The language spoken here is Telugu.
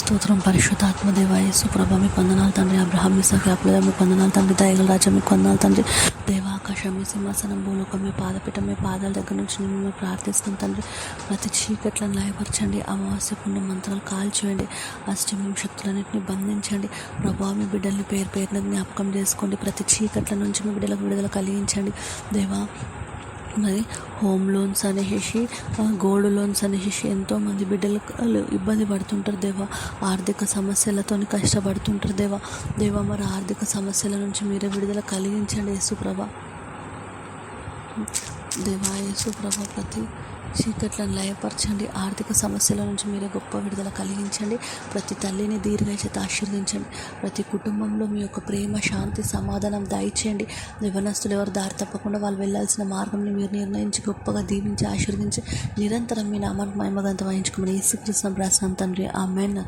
స్తోత్రం పరిశుద్ధాత్మ దేవ యేసు ప్రభ మీ వందనాలు తండ్రి. అబ్రహాం ఇస్సాకు యాకోబుల మీ వందనాలు తండ్రి. దయగల రాజా మీకు వందనాలు తండ్రి. దేవాకాశం మీ సింహాసనం భూలోకం మీ పాదపీఠం మీ పాదాల దగ్గర నుంచి మేము ప్రార్థిస్తున్నాం తండ్రి. ప్రతి చీకట్లను లయపరచండి. అమావాస్య పుణ్య మంత్రాలు కాల్చేయండి. అష్టమి శక్తులన్నింటినీ బంధించండి. ప్రభా మీ బిడ్డల్ని పేరు పేరున జ్ఞాపకం చేసుకోండి. ప్రతి చీకట్ల నుంచి మీ బిడ్డలకు విడుదల కలిగించండి దేవా. మరి హోమ్ లోన్స్ అనేసి గోల్డ్ లోన్స్ అనేసి ఎంతోమంది బిడ్డలు ఇబ్బంది పడుతుంటారు దేవా. ఆర్థిక సమస్యలతో కష్టపడుతుంటారు దేవా. మరి ఆర్థిక సమస్యల నుంచి మీరే విడుదల కలిగించండి యేసుప్రభ. దేవా యేసుప్రభ ప్రతి చీకట్లను లయపరచండి. ఆర్థిక సమస్యల నుంచి మీరే గొప్ప విడుదల కలిగించండి. ప్రతి తల్లిని దీర్ఘ చేత ఆశీర్వదించండి. ప్రతి కుటుంబంలో మీ యొక్క ప్రేమ శాంతి సమాధానం దయచేయండి. యవ్వనస్తులు ఎవరు దారి తప్పకుండా వాళ్ళు వెళ్ళాల్సిన మార్గంని మీరు నిర్ణయించి గొప్పగా దీవించి ఆశీర్వదించి నిరంతరం మీ నామానికి మహిమగంతం వహించుకోమని యేసుక్రీస్తు ప్రార్థన తండ్రి. ఆమేన్.